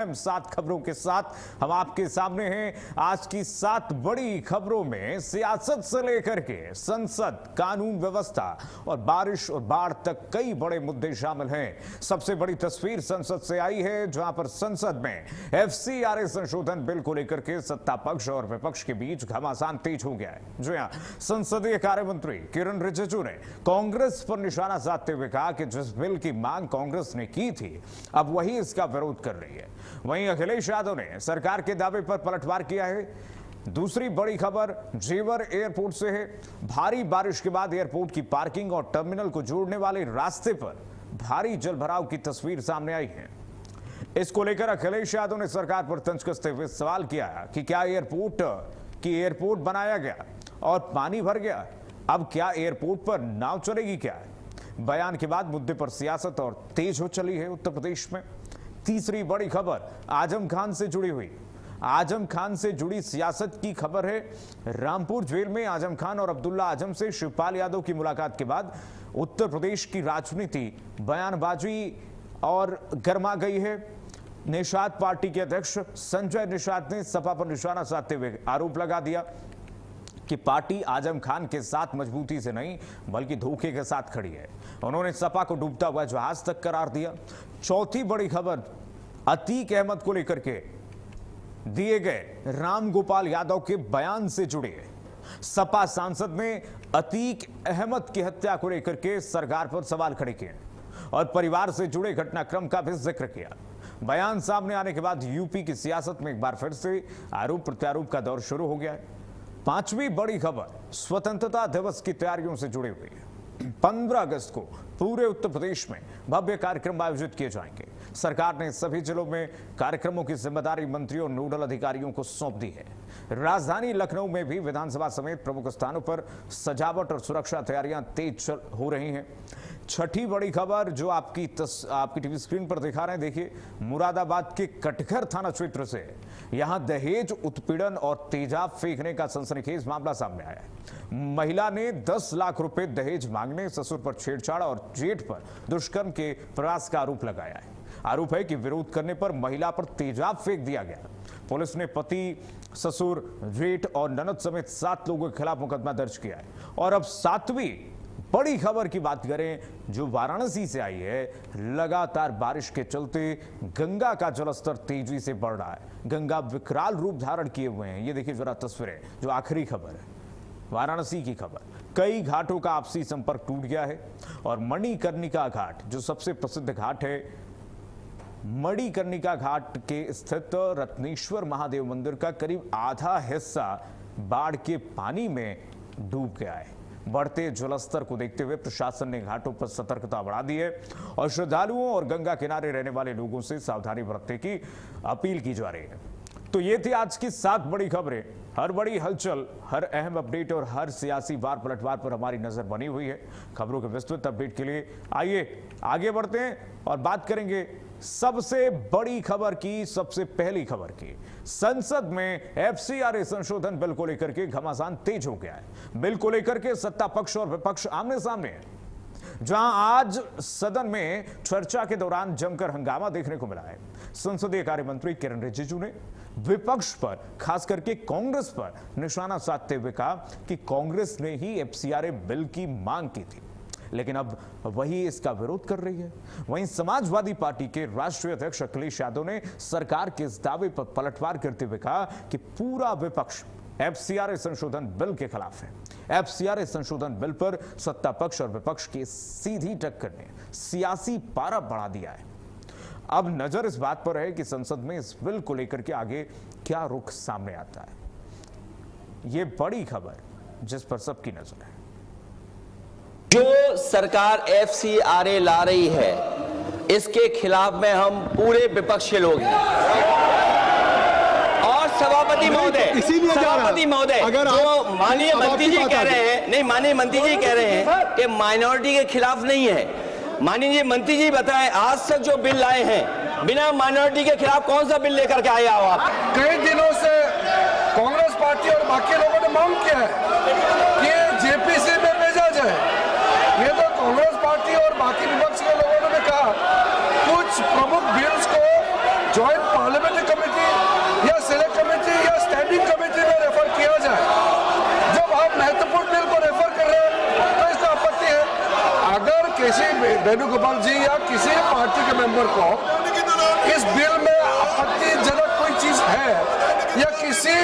सात खबरों के साथ हम आपके सामने हैं। आज की 7 बड़ी खबरों में सियासत से लेकर के संसद, कानून व्यवस्था और बारिश और बाढ़ तक कई बड़े मुद्दे शामिल हैं। सबसे बड़ी तस्वीर संसद से आई है, जहां पर संसद में एफसीआरए संशोधन बिल को लेकर के सत्ता पक्ष और विपक्ष के बीच घमासान तेज हो गया है। जी हां, संसदीय कार्य मंत्री किरण रिजिजू ने कांग्रेस पर निशाना साधते हुए कहा कि जिस बिल की मांग कांग्रेस ने की थी, अब वही इसका विरोध कर रही है। वहीं अखिलेश यादव ने सरकार के दावे पर पलटवार किया है। दूसरी बड़ी खबर जेवर एयरपोर्ट से है। भारी बारिश के बाद एयरपोर्ट की पार्किंग और टर्मिनल को जोड़ने वाले रास्ते पर भारी जलभराव की तस्वीर सामने आई है। इसको लेकर अखिलेश यादव ने सरकार पर तंज कसते हुए सवाल किया कि क्या एयरपोर्ट बनाया गया और पानी भर गया, अब क्या एयरपोर्ट पर नाव चलेगी क्या? बयान के बाद मुद्दे पर सियासत और तेज हो चली है उत्तर प्रदेश में। तीसरी बड़ी खबर आजम खान से जुड़ी हुई। आजम खान से जुड़ी सियासत की खबर है। रामपुर जेल में आजम खान और अब्दुल्ला आजम से शिवपाल यादव की मुलाकात के बाद उत्तर प्रदेश की राजनीति बयानबाजी और गर्मा गई है। निषाद पार्टी के अध्यक्ष संजय निषाद ने सपा पर निशाना साधते हुए आरोप लगा दिया कि पार्टी आजम खान के साथ मजबूती से नहीं बल्कि धोखे के साथ खड़ी है। उन्होंने सपा को डूबता हुआ जहाज तक करार दिया। चौथी बड़ी खबर अतीक अहमद को लेकर के दिए गए राम गोपाल यादव के बयान से जुड़ी है। सपा सांसद ने अतीक अहमद की हत्या को लेकर के सरकार पर सवाल खड़े किए और परिवार से जुड़े घटनाक्रम का भी जिक्र किया। बयान सामने आने के बाद यूपी की सियासत में एक बार फिर से आरोप प्रत्यारोप का दौर शुरू हो गया है। पांचवी बड़ी खबर स्वतंत्रता दिवस की तैयारियों से जुड़ी हुई है। 15 अगस्त को पूरे उत्तर प्रदेश में भव्य कार्यक्रम आयोजित किए जाएंगे। सरकार ने सभी जिलों में कार्यक्रमों की जिम्मेदारी मंत्रियों और नोडल अधिकारियों को सौंप दी है। राजधानी लखनऊ में भी विधानसभा समेत प्रमुख स्थानों पर सजावट और सुरक्षा तैयारियां तेज हो रही हैं। छठी बड़ी खबर जो आपकी टीवी स्क्रीन पर दिखा रहे हैं, देखिए, मुरादाबाद के कटघर थाना क्षेत्र से यहां दहेज उत्पीड़न और तेजाब फेंकने का सनसनीखेज मामला सामने आया है। महिला ने 10 लाख रुपए दहेज मांगने, ससुर पर छेड़छाड़ और जेठ पर दुष्कर्म के प्रयास का आरोप लगाया है। आरोप है कि विरोध करने पर महिला पर तेजाब फेंक दिया गया। पुलिस ने पति, ससुर, जेठ और ननद समेत 7 लोगों के खिलाफ मुकदमा दर्ज किया है। और अब 7वीं बड़ी खबर की बात करें जो वाराणसी से आई है। लगातार बारिश के चलते गंगा का जलस्तर तेजी से बढ़ रहा है। गंगा विकराल रूप धारण किए हुए हैं। ये देखिए जरा तस्वीरें। जो आखिरी खबर है वाराणसी की खबर, कई घाटों का आपसी संपर्क टूट गया है और मणिकर्णिका घाट जो सबसे प्रसिद्ध घाट है, मणिकर्णिका घाट के स्थित रत्नेश्वर महादेव मंदिर का करीब आधा हिस्सा बाढ़ के पानी में डूब गया है। बढ़ते जलस्तर को देखते हुए प्रशासन ने घाटों पर सतर्कता बढ़ा दी है और श्रद्धालुओं और गंगा किनारे रहने वाले लोगों से सावधानी बरतने की अपील की जा रही है। तो ये थी आज की 7 बड़ी खबरें। हर बड़ी हलचल, हर अहम अपडेट और हर सियासी वार पलटवार पर हमारी नजर बनी हुई है। खबरों के विस्तृत अपडेट के लिए आइए आगे बढ़ते हैं और बात करेंगे सबसे बड़ी खबर की, सबसे पहली खबर की। संसद में एफसीआरए संशोधन बिल को लेकर के घमासान तेज हो गया है। बिल को लेकर के सत्ता पक्ष और विपक्ष आमने सामने है, जहां आज सदन में चर्चा के दौरान जमकर हंगामा देखने को मिला है। संसदीय कार्य मंत्री किरण रिजिजू ने विपक्ष पर, खास करके कांग्रेस पर निशाना साधते हुए कहा कि कांग्रेस ने ही एफसीआरए बिल की मांग की थी, लेकिन अब वही इसका विरोध कर रही है। वहीं समाजवादी पार्टी के राष्ट्रीय अध्यक्ष अखिलेश यादव ने सरकार के इस दावे पर पलटवार करते हुए कहा कि पूरा विपक्ष एफसीआरए संशोधन बिल के खिलाफ है। एफसीआरए संशोधन बिल पर सत्ता पक्ष और विपक्ष की सीधी टक्कर ने सियासी पारा बढ़ा दिया है। अब नजर इस बात पर है कि संसद में इस बिल को लेकर के आगे क्या रुख सामने आता है। यह बड़ी खबर जिस पर सबकी नजर है। जो सरकार एफसीआरए ला रही है, इसके खिलाफ में हम पूरे विपक्ष के लोग हैं। और सभापति महोदय जो माननीय मंत्री जी कह रहे हैं, नहीं, माननीय मंत्री जी कह रहे हैं कि माइनॉरिटी के खिलाफ नहीं है। माननीय मंत्री जी बताएं, आज तक जो बिल लाए हैं बिना माइनॉरिटी के खिलाफ कौन सा बिल लेकर के आए हो आप? कई दिनों से कांग्रेस पार्टी और बाकी लोगों ने मांग किया है कि जेपीसी में भेजा जाए। ये तो कांग्रेस पार्टी और बाकी विपक्ष के लोगों ने कहा कुछ प्रमुख बिल्स को ज्वाइंट पार्लियामेंट्री कमेटी या सिलेक्ट कमेटी या स्टैंडिंग कमेटी में रेफर किया जाए। जब आप महत्वपूर्ण बिल को रेफर कर रहे हैं तो इसका आपत्ति है। अगर किसी वेणुगोपाल जी या किसी पार्टी के मेंबर को इस बिल में आपत्तिजनक कोई चीज है या किसी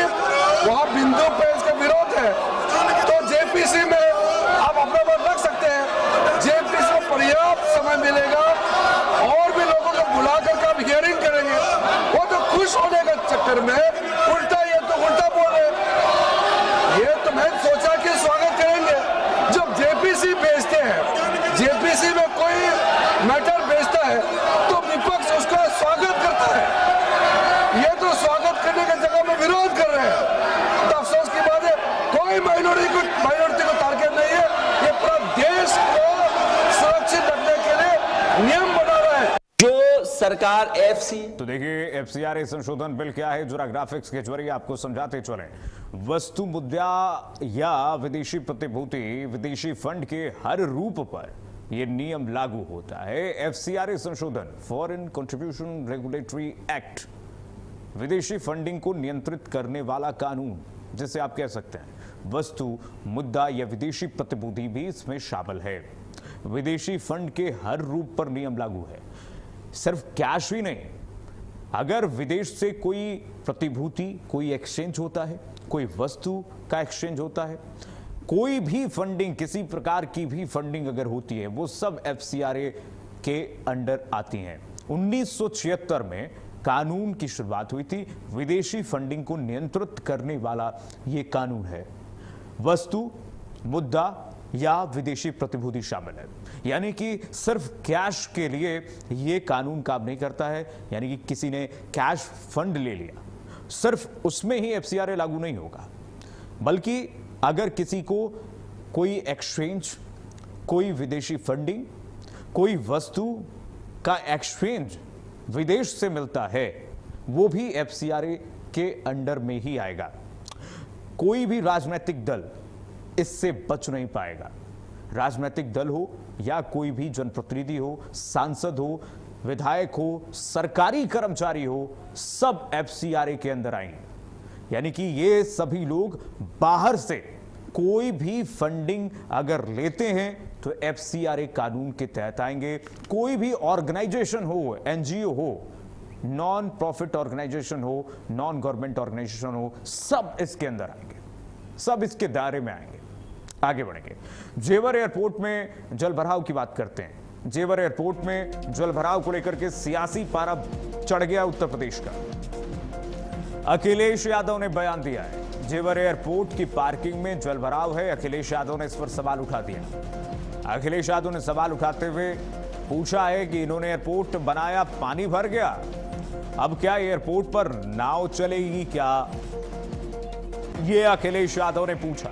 वहां बिंदु पे इसका विरोध है तो जेपीसी में आप अपना मत रख सकते हैं। जेपीसी को पर्याप्त समय मिलेगा और भी लोगों को बुलाकर आप हियरिंग करेंगे। वो तो खुश होने के चक्कर में उल्टा ये तो उल्टा बोल रहे। ये तो मैं सोचा कि स्वागत करेंगे। जब जेपीसी भेजते हैं, जेपीसी में कोई मैटर भेजता है तो विपक्ष उसका स्वागत करता है। ये तो स्वागत करने की जगह में विरोध कर रहे हैं। तो अफसोस की बात है कोई माइनॉरिटी को टारगेट नहीं है। ये पूरा देश को सुरक्षित रखने के लिए नियम बना रहा है। जो सरकार एफसी तो देखिए एफसीआरए संशोधन बिल क्या है, जरा ग्राफिक्स के जरिए आपको समझाते चलें। वस्तु मुद्रा या विदेशी प्रतिभूति विदेशी फंड के हर रूप पर यह नियम लागू होता है। एफसीआरए संशोधन फॉरेन कंट्रीब्यूशन रेगुलेटरी एक्ट विदेशी फंडिंग को नियंत्रित करने वाला कानून, जिसे आप कह सकते हैं वस्तु मुद्रा या विदेशी प्रतिभूति भी इसमें शामिल है। विदेशी फंड के हर रूप पर नियम लागू है। सिर्फ कैश ही नहीं, अगर विदेश से कोई प्रतिभूति, कोई एक्सचेंज होता है, कोई वस्तु का एक्सचेंज होता है, कोई भी फंडिंग, किसी प्रकार की भी फंडिंग अगर होती है, वो सब एफसीआरए के अंडर आती हैं। 1976 में कानून की शुरुआत हुई थी। विदेशी फंडिंग को नियंत्रित करने वाला ये कानून है। वस्तु मुद्रा या विदेशी प्रतिभूति शामिल है, यानी कि सिर्फ कैश के लिए यह कानून काम नहीं करता है। यानी कि किसी ने कैश फंड ले लिया, सिर्फ उसमें ही एफसीआरए लागू नहीं होगा, बल्कि अगर किसी को कोई एक्सचेंज, कोई विदेशी फंडिंग, कोई वस्तु का एक्सचेंज विदेश से मिलता है, वो भी एफसीआरए के अंडर में ही आएगा। कोई भी राजनीतिक दल इससे बच नहीं पाएगा। राजनीतिक दल हो या कोई भी जनप्रतिनिधि हो, सांसद हो, विधायक हो, सरकारी कर्मचारी हो, सब एफसीआरए के अंदर आएंगे। यानी कि ये सभी लोग बाहर से कोई भी फंडिंग अगर लेते हैं तो एफसीआरए कानून के तहत आएंगे। कोई भी ऑर्गेनाइजेशन हो, एनजीओ हो, नॉन प्रॉफिट ऑर्गेनाइजेशन हो, नॉन गवर्नमेंट ऑर्गेनाइजेशन हो, सब इसके अंदर आएंगे, सब इसके दायरे में आएंगे। आगे बढ़ेंगे। जेवर एयरपोर्ट में जलभराव की बात करते हैं। जेवर एयरपोर्ट में जलभराव को लेकर के सियासी पारा चढ़ गया उत्तर प्रदेश का। अखिलेश यादव ने बयान दिया है, जेवर एयरपोर्ट की पार्किंग में जलभराव है। अखिलेश यादव ने इस पर सवाल उठा दिया। अखिलेश यादव ने सवाल उठाते हुए पूछा है कि इन्होंने एयरपोर्ट बनाया, पानी भर गया, अब क्या एयरपोर्ट पर नाव चलेगी क्या? ये अखिलेश यादव ने पूछा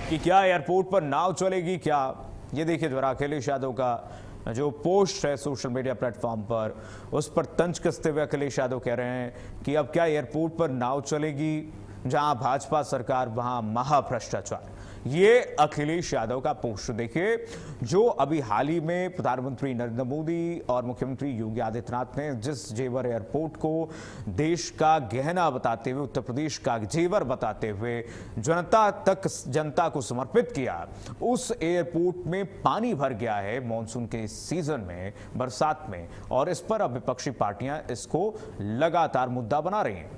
कि क्या एयरपोर्ट पर नाव चलेगी क्या? ये देखिए जरा अखिलेश यादव का जो पोस्ट है सोशल मीडिया प्लेटफॉर्म पर, उस पर तंज कसते हुए अखिलेश यादव कह रहे हैं कि अब क्या एयरपोर्ट पर नाव चलेगी? जहां भाजपा सरकार वहां महाभ्रष्टाचार। ये अखिलेश यादव का पोस्ट देखिए, जो अभी हाल ही में प्रधानमंत्री नरेंद्र मोदी और मुख्यमंत्री योगी आदित्यनाथ ने जिस जेवर एयरपोर्ट को देश का गहना बताते हुए, उत्तर प्रदेश का जेवर बताते हुए जनता को समर्पित किया, उस एयरपोर्ट में पानी भर गया है मॉनसून के सीजन में, बरसात में, और इस पर अब विपक्षी पार्टियां इसको लगातार मुद्दा बना रही हैं।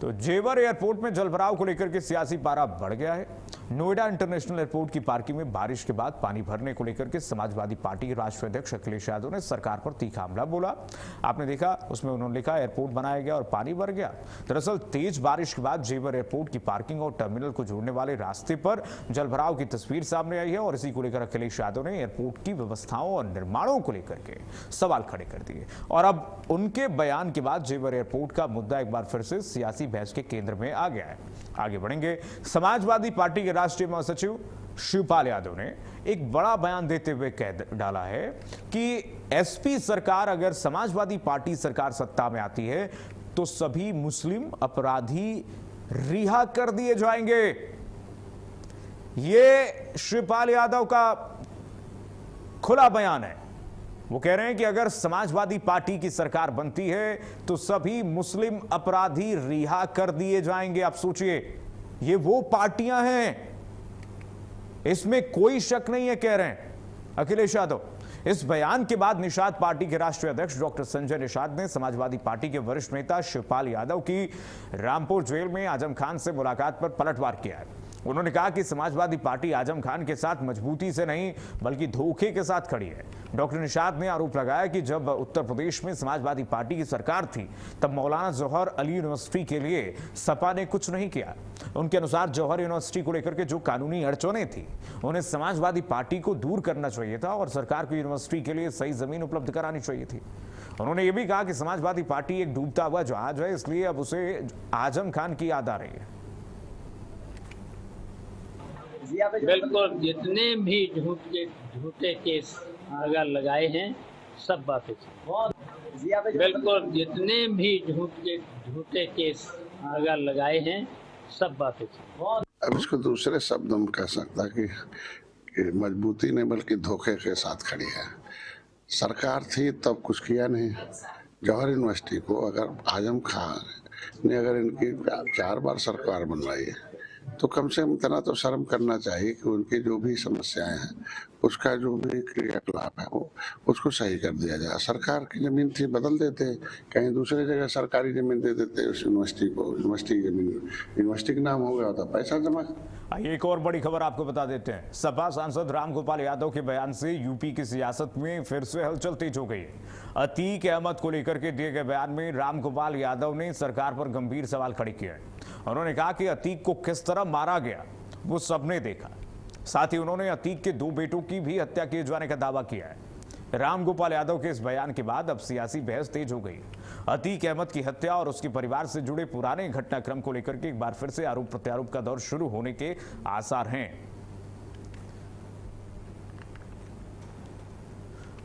तो जेवर एयरपोर्ट में जलभराव को लेकर के सियासी पारा बढ़ गया है। नोएडा इंटरनेशनल एयरपोर्ट की पार्किंग में बारिश के बाद पानी भरने को लेकर के समाजवादी पार्टी के राष्ट्रीय अध्यक्ष अखिलेश यादव ने सरकार पर तीखा हमला बोला। आपने देखा, उसमें उन्होंने लिखा एयरपोर्ट बनाया गया और पानी भर गया। दरअसल तेज बारिश के बाद जेवर एयरपोर्ट की पार्किंग और टर्मिनल को जोड़ने वाले रास्ते पर जलभराव की तस्वीर सामने आई है और इसी को लेकर अखिलेश यादव ने एयरपोर्ट की व्यवस्थाओं और निर्माणों को लेकर के सवाल खड़े कर दिए। और अब उनके बयान के बाद जेवर एयरपोर्ट का मुद्दा एक बार फिर से सियासी बहस के केंद्र में आ गया है। आगे बढ़ेंगे। समाजवादी पार्टी के राष्ट्रीय महासचिव शिवपाल यादव ने एक बड़ा बयान देते हुए कह डाला है कि एसपी सरकार, अगर समाजवादी पार्टी सरकार सत्ता में आती है तो सभी मुस्लिम अपराधी रिहा कर दिए जाएंगे। ये शिवपाल यादव का खुला बयान है। वो कह रहे हैं कि अगर समाजवादी पार्टी की सरकार बनती है तो सभी मुस्लिम अपराधी रिहा कर दिए जाएंगे। आप सोचिए, ये वो पार्टियां हैं, इसमें कोई शक नहीं है, कह रहे हैं अखिलेश यादव। इस बयान के बाद निषाद पार्टी के राष्ट्रीय अध्यक्ष डॉक्टर संजय निषाद ने समाजवादी पार्टी के वरिष्ठ नेता शिवपाल यादव की रामपुर जेल में आजम खान से मुलाकात पर पलटवार किया है। उन्होंने कहा कि समाजवादी पार्टी आजम खान के साथ मजबूती से नहीं बल्कि धोखे के साथ खड़ी है। डॉक्टर निषाद ने आरोप लगाया कि जब उत्तर प्रदेश में समाजवादी पार्टी की सरकार थी तब मौलाना जौहर अली यूनिवर्सिटी के लिए सपा ने कुछ नहीं किया। उनके अनुसार जौहर यूनिवर्सिटी को लेकर के जो कानूनी अड़चनें थी उन्हें समाजवादी पार्टी को दूर करना चाहिए था और सरकार को यूनिवर्सिटी के लिए सही जमीन उपलब्ध करानी चाहिए थी। उन्होंने ये भी कहा कि समाजवादी पार्टी एक डूबता हुआ जहाज है, इसलिए अब उसे आजम खान की याद आ रही है। बिल्कुल, जितने भी झूठे केस अगर लगाए हैं सब बातें, बिल्कुल जितने भी झूठे केस अगर लगाए हैं सब बातें। अब इसको दूसरे शब्दों में कह सकता कि मजबूती नहीं बल्कि धोखे के साथ खड़ी है। सरकार थी तब कुछ किया नहीं। जौहर यूनिवर्सिटी को अगर आजम खान ने अगर इनकी 4 बार सरकार बनवाई है तो कम से कम इतना तो शर्म करना चाहिए कि उनकी जो भी समस्याएं हैं उसका जो भी क्रियाकलाप है वो उसको सही कर दिया जाए। सरकार की जमीन थी बदल देते, कहीं दूसरी जगह सरकारी जमीन दे देते उस यूनिवर्सिटी को। यूनिवर्सिटी की जमीन यूनिवर्सिटी का नाम हो गया होता, पैसा जमा। आइए एक और बड़ी खबर आपको बता देते हैं। सपा सांसद रामगोपाल यादव के बयान से यूपी की सियासत में फिर से हलचल तेज हो गई है। अतीक अहमद को लेकर के दिए गए बयान में रामगोपाल यादव ने सरकार पर गंभीर सवाल खड़े किए हैं। उन्होंने कहा कि अतीक को किस तरह मारा गया वो सबने देखा। साथ ही उन्होंने अतीक के 2 बेटों की भी हत्या किए जाने का दावा किया है। रामगोपाल यादव के इस बयान के बाद अब सियासी बहस तेज हो गई। अतीक अहमद की हत्या और उसके परिवार से जुड़े पुराने घटनाक्रम को लेकर के एक बार फिर से आरोप प्रत्यारोप का दौर शुरू होने के आसार हैं।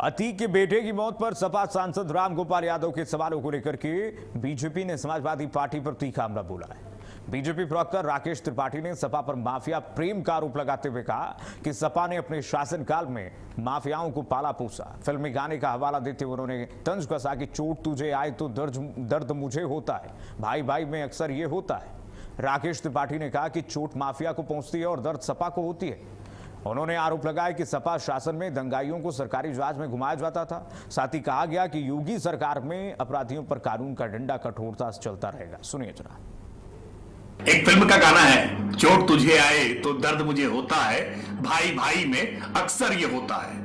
अतीक के बेटे की मौत पर सपा सांसद रामगोपाल यादव के सवालों को लेकर के बीजेपी ने समाजवादी पार्टी पर तीखा हमला बोला है। बीजेपी प्रवक्ता राकेश त्रिपाठी ने सपा पर माफिया प्रेम का आरोप लगाते हुए कहा कि सपा ने अपने शासनकाल में माफियाओं को पाला पोसा। फिल्मी गाने का हवाला देते हुए उन्होंने तंज कसा कि चोट तुझे आए तो दर्द मुझे होता है, भाई भाई में अक्सर ये होता है। राकेश त्रिपाठी ने कहा कि चोट माफिया को पहुंचती है और दर्द सपा को होती है। उन्होंने आरोप लगाया कि सपा शासन में दंगाइयों को सरकारी जहाज में घुमाया जाता था। साथ ही कहा गया कि योगी सरकार में अपराधियों पर कानून का डंडा कठोरता से चलता रहेगा। सुनिए जरा। एक फिल्म का गाना है, चोट तुझे आए तो दर्द मुझे होता है, भाई भाई में अक्सर ये होता है।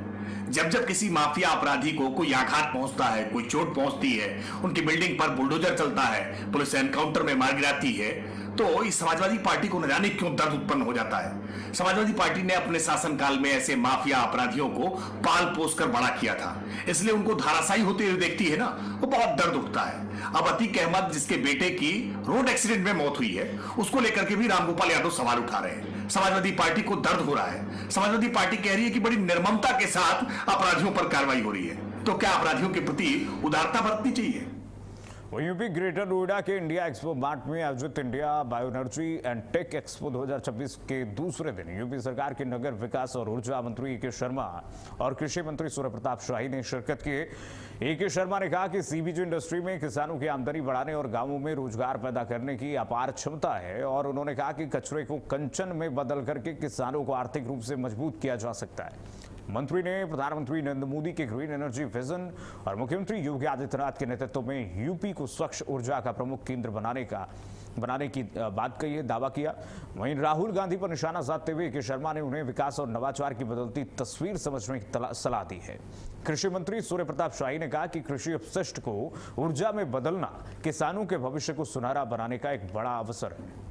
जब जब किसी माफिया अपराधी को कोई आघात पहुंचता है, कोई चोट पहुंचती है, उनकी बिल्डिंग पर बुलडोजर चलता है, पुलिस एनकाउंटर में मार गिराती है, तो इस समाजवादी पार्टी को न जाने क्यों दर्द उत्पन्न हो जाता है। समाजवादी पार्टी ने अपने शासनकाल में ऐसे माफिया अपराधियों को पाल पोस कर बड़ा किया था, इसलिए उनको धाराशायी होते हुए देखती है ना, वो बहुत दर्द उठता है। अब अतीक अहमद जिसके बेटे की रोड एक्सीडेंट में मौत हुई है, उसको लेकर के भी रामगोपाल यादव सवाल उठा रहे हैं। समाजवादी पार्टी को दर्द हो रहा है। समाजवादी पार्टी कह रही है कि बड़ी निर्ममता के साथ अपराधियों पर कार्रवाई हो रही है, तो क्या अपराधियों के प्रति उदारता बरतनी चाहिए? यूपी ग्रेटर नोएडा के इंडिया एक्सपो मार्ट में आयोजित India bioenergy and tech expo 2026 के दूसरे दिन यूपी सरकार के नगर विकास और ऊर्जा मंत्री ए.के. शर्मा और कृषि मंत्री सूर्य प्रताप शाही ने शिरकत की। ए.के. शर्मा ने कहा कि सीबीजी इंडस्ट्री में किसानों की आमदनी बढ़ाने और गांवों में रोजगार पैदा करने की अपार क्षमता है और उन्होंने कहा कि कचरे को कंचन में बदल करके किसानों को आर्थिक रूप से मजबूत किया जा सकता है। मंत्री ने प्रधानमंत्री नरेंद्र मोदी के ग्रीन एनर्जी विजन और मुख्यमंत्री योगी आदित्यनाथ के नेतृत्व में यूपी को स्वच्छ ऊर्जा का प्रमुख केंद्र बनाने की बात कही है, दावा किया। वहीं राहुल गांधी पर निशाना साधते हुए के शर्मा ने उन्हें विकास और नवाचार की बदलती तस्वीर समझने की सलाह दी है। कृषि मंत्री सूर्य प्रताप शाही ने कहा कि कृषि अपशिष्ट को ऊर्जा में बदलना किसानों के भविष्य को सुनहरा बनाने का एक बड़ा अवसर है।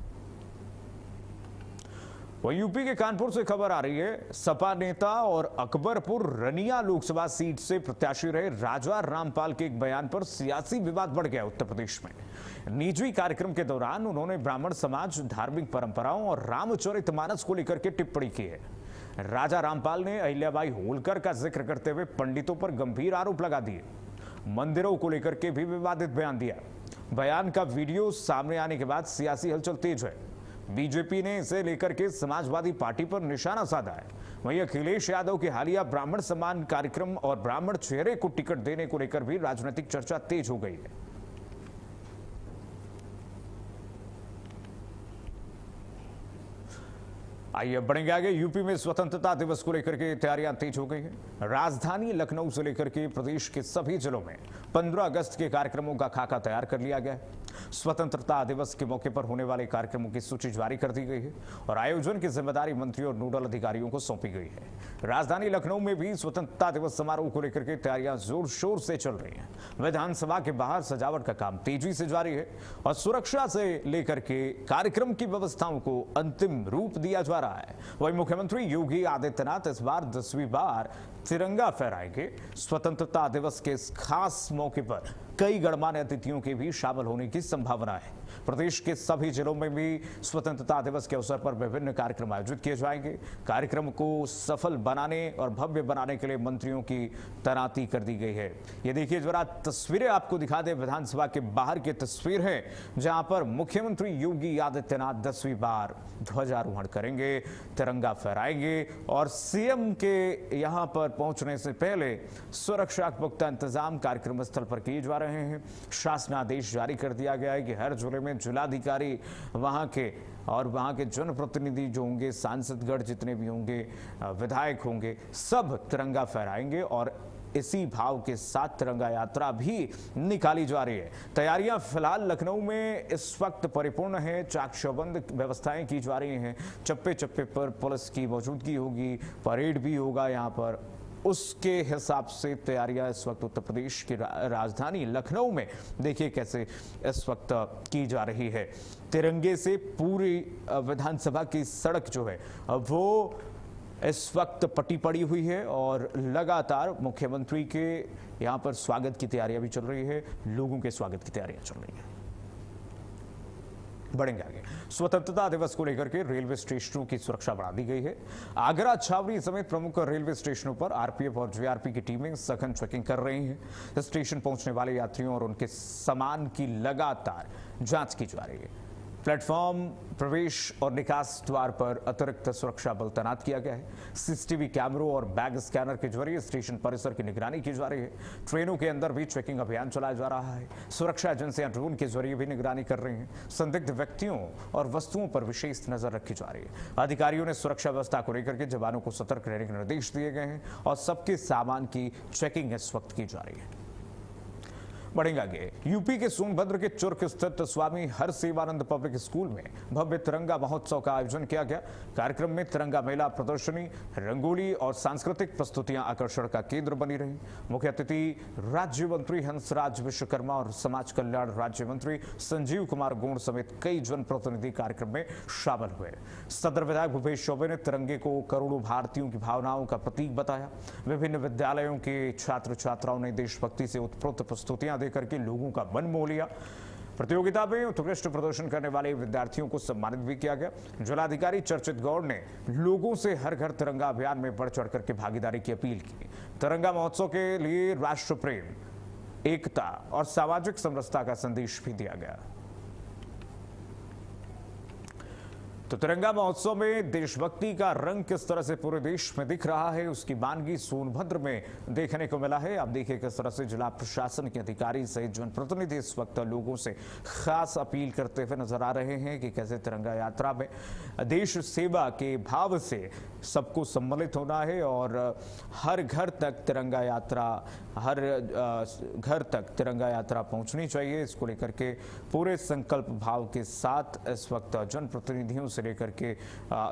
वहीं यूपी के कानपुर से खबर आ रही है। सपा नेता और अकबरपुर रनिया लोकसभा सीट से प्रत्याशी रहे राजा रामपाल के एक बयान पर सियासी विवाद बढ़ गया उत्तर प्रदेश में। निजी कार्यक्रम के दौरान उन्होंने ब्राह्मण समाज, धार्मिक परंपराओं और रामचरितमानस को लेकर के टिप्पणी की है। राजा रामपाल ने अहिल्याबाई होलकर का जिक्र करते हुए पंडितों पर गंभीर आरोप लगा दिए। मंदिरों को लेकर के भी विवादित बयान दिया। बयान का वीडियो सामने आने के बाद सियासी हलचल तेज है। बीजेपी ने इसे लेकर के समाजवादी पार्टी पर निशाना साधा है। वहीं अखिलेश यादव के हालिया ब्राह्मण सम्मान कार्यक्रम और ब्राह्मण चेहरे को टिकट देने को लेकर भी राजनीतिक चर्चा तेज हो गई है। आइए बढ़ेंगे आगे। यूपी में स्वतंत्रता दिवस को लेकर के तैयारियां तेज हो गई हैं। राजधानी लखनऊ से लेकर के प्रदेश के सभी जिलों में 15 अगस्त के कार्यक्रमों का खाका तैयार कर लिया गया है। स्वतंत्रता दिवस के मौके पर होने वाले कार्यक्रमों की सूची जारी कर दी गई है और आयोजन की जिम्मेदारी मंत्री और नोडल अधिकारियों को सौंपी गई है। राजधानी लखनऊ में भी स्वतंत्रता दिवस समारोह को लेकर के तैयारियां जोर शोर से चल रही हैं। विधानसभा के बाहर सजावट का काम तेजी से जारी है और सुरक्षा से लेकर के कार्यक्रम की व्यवस्थाओं को अंतिम रूप दिया जा रहा है। वहीं मुख्यमंत्री योगी आदित्यनाथ इस बार 10वीं बार तिरंगा फहराएंगे। स्वतंत्रता दिवस के इस खास मौके पर कई गणमान्य अतिथियों के भी शामिल होने की संभावना है। प्रदेश के सभी जिलों में भी स्वतंत्रता दिवस के अवसर पर विभिन्न कार्यक्रम आयोजित किए जाएंगे। कार्यक्रम को सफल बनाने और भव्य बनाने के लिए मंत्रियों की तैनाती कर दी गई है। ये देखिए जरा तस्वीरें आपको दिखा दें। विधानसभा के बाहर की तस्वीर है जहां पर मुख्यमंत्री योगी आदित्यनाथ 10वीं बार ध्वजारोहण करेंगे, तिरंगा फहराएंगे और सीएम के यहां पर पहुंचने से पहले सुरक्षा के पुख्ता इंतजाम कार्यक्रम स्थल पर किए जा रहे हैं। शासनादेश जारी कर दिया गया है कि हर जिले में जिलाधिकारी वहां के जनप्रतिनिधि जो होंगे, सांसदगढ़ जितने भी होंगे, विधायक होंगे, सब तिरंगा फहराएंगे और इसी भाव के साथ तिरंगा यात्रा भी निकाली जा रही है। तैयारियां फिलहाल लखनऊ में इस वक्त परिपूर्ण है। चाक चौबंद व्यवस्थाएं की जा रही हैं। चप्पे चप्पे पर पुलिस की मौजूदगी होगी, परेड भी होगा यहाँ पर। उसके हिसाब से तैयारियां इस वक्त उत्तर प्रदेश की राजधानी लखनऊ में देखिए कैसे इस वक्त की जा रही है। तिरंगे से पूरी विधानसभा की सड़क जो है वो इस वक्त पट्टी पड़ी हुई है और लगातार मुख्यमंत्री के यहां पर स्वागत की तैयारियां भी चल रही है, लोगों के स्वागत की तैयारियां चल रही है। बढ़ेंगे आगे। स्वतंत्रता दिवस को लेकर के रेलवे स्टेशनों की सुरक्षा बढ़ा दी गई है। आगरा छावनी समेत प्रमुख रेलवे स्टेशनों पर आरपीएफ और जीआरपी की टीमें सघन चेकिंग कर रही हैं। स्टेशन पहुंचने वाले यात्रियों और उनके सामान की लगातार जांच की जा रही है। प्लेटफॉर्म, प्रवेश और निकास द्वार पर अतिरिक्त सुरक्षा बल तैनात किया गया है। सीसीटीवी कैमरों और बैग स्कैनर के जरिए स्टेशन परिसर की निगरानी की जा रही है। ट्रेनों के अंदर भी चेकिंग अभियान चलाया जा रहा है। सुरक्षा एजेंसियां ड्रोन के जरिए भी निगरानी कर रही हैं। संदिग्ध व्यक्तियों और वस्तुओं पर विशेष नजर रखी जा रही है। अधिकारियों ने सुरक्षा व्यवस्था को लेकर के जवानों को सतर्क रहने के निर्देश दिए गए हैं और सबके सामान की चेकिंग इस वक्त की जा रही है। बढ़ेंगे आगे। यूपी के सोनभद्र के चुर्क स्थित स्वामी हर सेवानंद पब्लिक स्कूल में भव्य तिरंगा महोत्सव का आयोजन किया गया। कार्यक्रम में तिरंगा मेला, प्रदर्शनी, रंगोली और सांस्कृतिक प्रस्तुतियां आकर्षण का केंद्र बनी रही। मुख्य अतिथि राज्य मंत्री हंसराज विश्वकर्मा और समाज कल्याण राज्य मंत्री संजीव कुमार गोंड समेत कई जनप्रतिनिधि कार्यक्रम में शामिल हुए। सदर विधायक भूपेश चौबे ने तिरंगे को करोड़ों भारतीयों की भावनाओं का प्रतीक बताया। विभिन्न विद्यालयों के छात्र छात्राओं ने देशभक्ति से उत्प्रोत प्रस्तुतियां देकर के लोगों का मन मोह लिया। प्रतियोगिता में उत्कृष्ट प्रदर्शन करने वाले विद्यार्थियों को सम्मानित भी किया गया। जिलाधिकारी चर्चित गौड़ ने लोगों से हर घर तिरंगा अभियान में बढ़ चढ़ करके भागीदारी की अपील की। तिरंगा महोत्सव के लिए राष्ट्र प्रेम, एकता और सामाजिक समरसता का संदेश भी दिया गया। तो तिरंगा महोत्सव में देशभक्ति का रंग किस तरह से पूरे देश में दिख रहा है, उसकी वानगी सोनभद्र में देखने को मिला है। आप देखिए किस तरह से जिला प्रशासन के अधिकारी सहित जनप्रतिनिधि इस वक्त लोगों से खास अपील करते हुए नजर आ रहे हैं कि कैसे तिरंगा यात्रा में देश सेवा के भाव से सबको सम्मिलित होना है और हर घर तक तिरंगा यात्रा पहुंचनी चाहिए। इसको लेकर के पूरे संकल्प भाव के साथ इस वक्त जनप्रतिनिधियों से लेकर के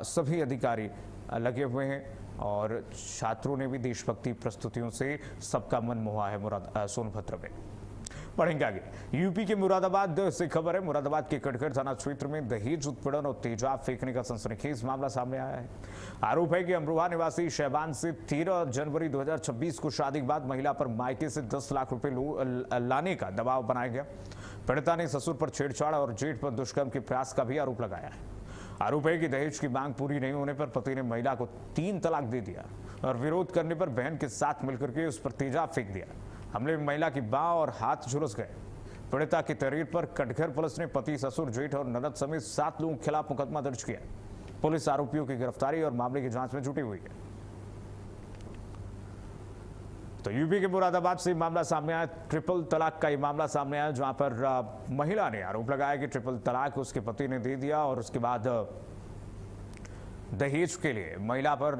सभी अधिकारी लगे हुए हैं और छात्रों ने भी देशभक्ति प्रस्तुतियों से सबका मन मोहा है सोनभद्र में। पढ़ेंगे आगे। यूपी के मुरादाबाद से खबर है। मुरादाबाद के कटघर थाना क्षेत्र में दहेज उत्पीड़न और तेजाब फेंकने का सनसनीखेज मामला सामने आया है। आरोप है कि अमरोहा निवासी शहबान से 13 जनवरी 2026 को शादी के बाद महिला पर मायके से 10 लाख रुपए लाने का दबाव बनाया गया। पीड़िता ने ससुर पर छेड़छाड़ और जेठ पर दुष्कर्म के प्रयास का भी आरोप लगाया है। आरोप है कि दहेज की मांग पूरी नहीं होने पर पति ने महिला को 3 तलाक दे दिया और विरोध करने पर बहन के साथ मिलकर के उस पर तेजाब फेंक दिया। हमले में महिला की बांह और हाथ झुलस गए। पीड़िता की तहरीर पर कटघर पुलिस ने पति, ससुर, जेठ और ननद समेत 7 लोगों के खिलाफ मुकदमा दर्ज किया। पुलिस आरोपियों की गिरफ्तारी और मामले की जांच में जुटी हुई है। तो यूपी के मुरादाबाद से मामला सामने आया। ट्रिपल तलाक का ये मामला सामने आया, जहां पर महिला ने आरोप लगाया कि ट्रिपल तलाक उसके पति ने दे दिया और उसके बाद दहेज के लिए महिला पर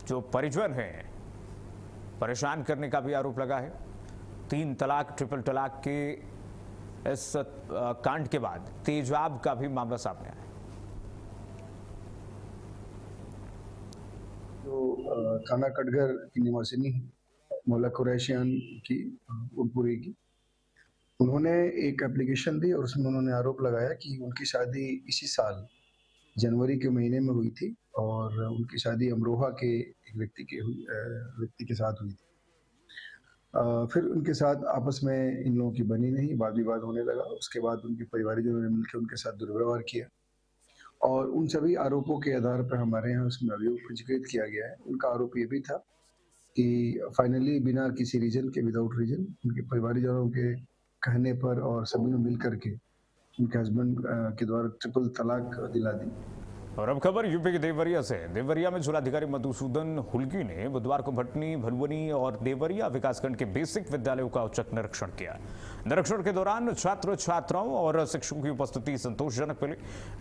जो परिजन हैं परेशान करने का भी आरोप लगा है। 3 तलाक, ट्रिपल तलाक के इस कांड के बाद तेजाब का भी मामला सामने आया। जो थाना कटघर की निवासिनी मौला कुरैशियान की उनपुरी की, उन्होंने एक एप्लीकेशन दी और उसमें उन्होंने आरोप लगाया कि उनकी शादी इसी साल जनवरी के महीने में हुई थी और उनकी शादी अमरोहा के एक व्यक्ति के साथ हुई थी। फिर उनके साथ आपस में इन लोगों की बनी नहीं, वाद विवाद होने लगा। उसके बाद उनके परिवारजनों ने मिलकर उनके साथ दुर्व्यवहार किया और उन सभी आरोपों के आधार पर हमारे यहाँ उसमें अभियोग पंजीकृत किया गया है। उनका आरोप ये भी था कि फाइनली बिना किसी रीजन के, विदाउट रीजन, उनके परिवारजनों के कहने पर और सभी ने मिल करके उनके हस्बैंड के द्वारा ट्रिपल तलाक दिला दी। और अब खबर यूपी के देवरिया से। देवरिया में जिलाधिकारी मधुसूदन हुल्गी ने बुधवार को भटनी, भलुवनी और देवरिया विकासखंड के बेसिक विद्यालयों का औचक निरीक्षण किया। निरीक्षण के दौरान छात्र छात्राओं और शिक्षकों की उपस्थिति संतोषजनक मिली।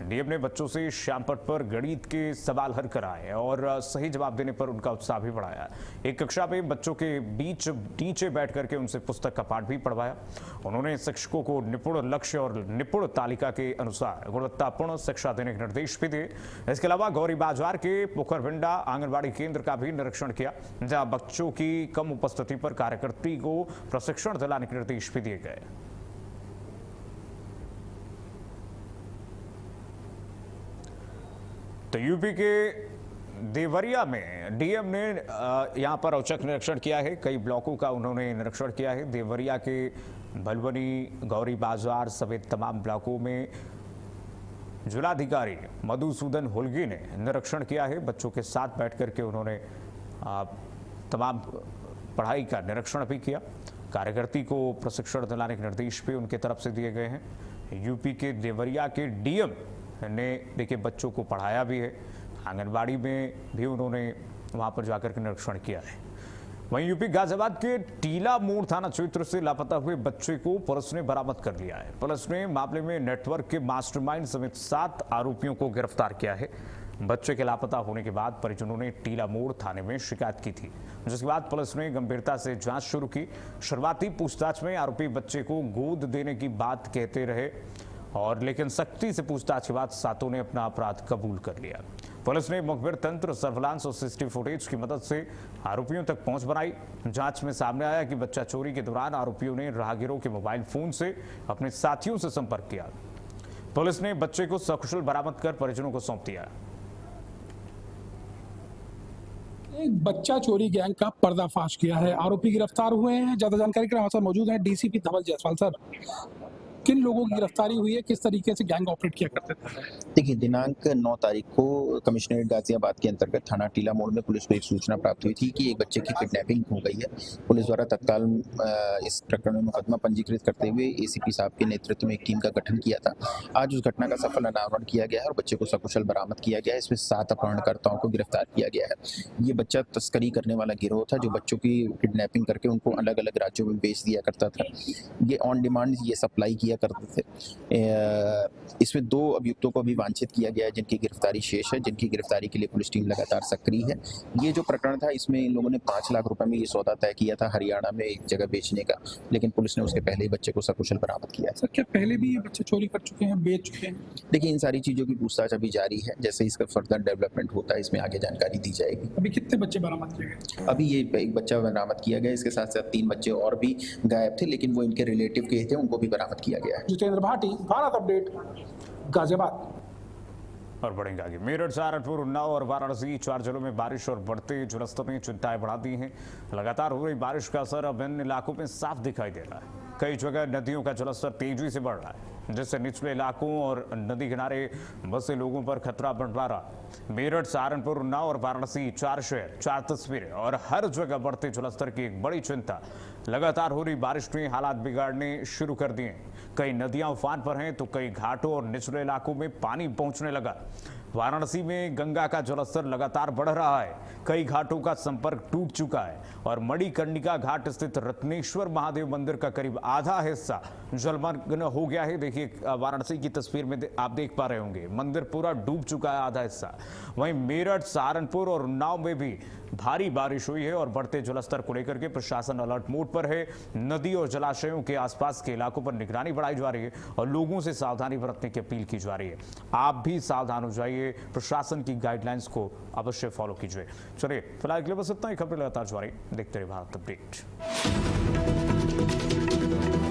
डीएम ने बच्चों से श्याम पट पर गणित के सवाल हल कराए और सही जवाब देने पर उनका उत्साह भी बढ़ाया। एक कक्षा में बच्चों के बीच नीचे बैठ करके उनसे पुस्तक का पाठ भी पढ़वाया। उन्होंने शिक्षकों को निपुण लक्ष्य और निपुण तालिका के अनुसार गुणवत्तापूर्ण शिक्षा देने के निर्देश भी दिए। इसके अलावा गौरी बाजार के पोखरविंडा आंगनबाड़ी केंद्र का भी निरीक्षण किया, जहां बच्चों की कम उपस्थिति पर कार्यकर्त्री को प्रशिक्षण दिलाने के निर्देश भी दिए गए। तो यूपी के देवरिया में डीएम ने यहां पर औचक निरीक्षण किया है। कई ब्लॉकों का उन्होंने निरीक्षण किया है। देवरिया के भलवनी, गौरी बाजार समेत तमाम ब्लॉकों में जिलाधिकारी मधुसूदन हुल्गी ने निरीक्षण किया है। बच्चों के साथ बैठ करके उन्होंने तमाम पढ़ाई का निरीक्षण भी किया। कार्यकर्ती को प्रशिक्षण दिलाने के निर्देश भी उनके तरफ से दिए गए हैं। यूपी के देवरिया के डीएम ने देखिए बच्चों को पढ़ाया भी है। आंगनबाड़ी में भी उन्होंने वहां पर जाकर के निरीक्षण किया है। वहीं यूपी गाजियाबाद के टीला मोड़ थाना क्षेत्र से लापता हुए बच्चे को पुलिस ने बरामद कर लिया है। पुलिस ने मामले में नेटवर्क के मास्टरमाइंड समेत 7 आरोपियों को गिरफ्तार किया है। बच्चे के लापता होने के बाद परिजनों ने टीला मोड़ थाने में शिकायत की थी, जिसके बाद पुलिस ने गंभीरता से जांच शुरू की। शुरुआती पूछताछ में आरोपी बच्चे को गोद देने की बात कहते रहे और लेकिन सख्ती से पूछताछ के बाद 7 ने अपना अपराध कबूल कर लिया। पुलिस ने मुखबिर तंत्र, सर्विलांस और सीसीटीवी फुटेज की मदद से आरोपियों तक पहुंच बनाई। जांच में सामने आया कि बच्चा चोरी के दौरान आरोपियों ने राहगीरों के मोबाइल फोन से अपने साथियों से संपर्क किया। पुलिस ने बच्चे को सकुशल बरामद कर परिजनों को सौंप दिया। एक बच्चा चोरी गैंग का पर्दाफाश किया है। आरोपी गिरफ्तार हुए हैं। ज्यादा जानकारी के लिए हमारे साथ मौजूद हैं डीसीपी धवल जायसवाल। सर, किन लोगों की गिरफ्तारी हुई है, किस तरीके से गैंग ऑपरेट किया करते थे? देखिए, दिनांक 9 तारीख को कमिश्नरेट गाजियाबाद के अंतर्गत थाना टीला मोड़ में पुलिस को एक सूचना प्राप्त हुई थी कि एक बच्चे की किडनैपिंग हो गई है। पुलिस द्वारा तत्काल इस प्रकरण में मुकदमा पंजीकृत करते हुए एसीपी साहब के नेतृत्व में एक टीम का गठन किया था। आज उस घटना का सफल अनावरण किया गया है और बच्चे को सकुशल बरामद किया गया है। इसमें 7 अपहरणकर्ताओं को गिरफ्तार किया गया है। ये बच्चा तस्करी करने वाला गिरोह था जो बच्चों की किडनैपिंग करके उनको अलग अलग राज्यों में बेच दिया करता था। ये ऑन डिमांड ये सप्लाई किया करते थे। इसमें 2 अभियुक्तों को भी वांछित किया गया है जिनकी गिरफ्तारी शेष है, जिनकी गिरफ्तारी के लिए पुलिस टीम लगातार सक्रिय है। ये जो प्रकरण था इसमें इन लोगों ने 5 लाख रुपए में ये सौदा तय किया था हरियाणा में एक जगह बेचने का, लेकिन पुलिस ने उसके पहले ही बच्चे को सकुशल बरामद किया। सर, क्या पहले भी ये बच्चे चोरी कर चुके हैं, बेच चुके हैं? देखिए, इन सारी चीजों की पूछताछ अभी जारी है। जैसे इसका फर्दर डेवलपमेंट होता है इसमें आगे जानकारी दी जाएगी। अभी कितने बच्चे बरामद किए गए? अभी ये एक बच्चा बरामद किया गया। इसके साथ साथ 3 बच्चे और भी गायब थे, लेकिन वो इनके रिलेटिव के थे, उनको भी बरामद किया गया है। जितेंद्र भाटी, भारत अपडेट, गाजियाबाद। और बढ़ेंगे आगे। मेरठ, सहारनपुर, उन्नाव और वाराणसी 4 जिलों में बारिश और बढ़ते जलस्तर ने चिंताएं बढ़ा दी हैं। लगातार हो रही बारिश का असर अब इन इलाकों में साफ दिखाई दे रहा है। कई जगह नदियों का जलस्तर तेजी से बढ़ रहा है, जिससे निचले इलाकों और नदी किनारे बसे लोगों पर खतरा बढ़ रहा। मेरठ, सहारनपुर, उन्नाव और वाराणसी 4 शहर, 4 तस्वीरें और हर जगह बढ़ते जलस्तर की एक बड़ी चिंता लगातार हो रही बारिश ने हालात बिगाड़ने शुरू कर दिए। कई नदियां उफान पर हैं तो कई घाटों और निचले इलाकों में पानी पहुंचने लगा। वाराणसी में गंगा का जलस्तर लगातार बढ़ रहा है। कई घाटों का संपर्क टूट चुका है और मणिकर्णिका घाट स्थित रत्नेश्वर महादेव मंदिर का करीब आधा हिस्सा जलमग्न हो गया है। देखिए वाराणसी की तस्वीर में आप देख पा रहे होंगे, मंदिर पूरा डूब चुका है, आधा हिस्सा। वहीं मेरठ, सहारनपुर और उन्नाव में भी भारी बारिश हुई है और बढ़ते जलस्तर को लेकर के प्रशासन अलर्ट मोड पर है। नदी और जलाशयों के आसपास के इलाकों पर निगरानी बढ़ाई जा रही है और लोगों से सावधानी बरतने की अपील की जा रही है। आप भी सावधान हो जाइए, प्रशासन की गाइडलाइंस को अवश्य फॉलो कीजिए। चलिए फिलहाल के लिए बस इतना ही। खबरें लगातार जारी, देखते रहिए भारत अपडेट।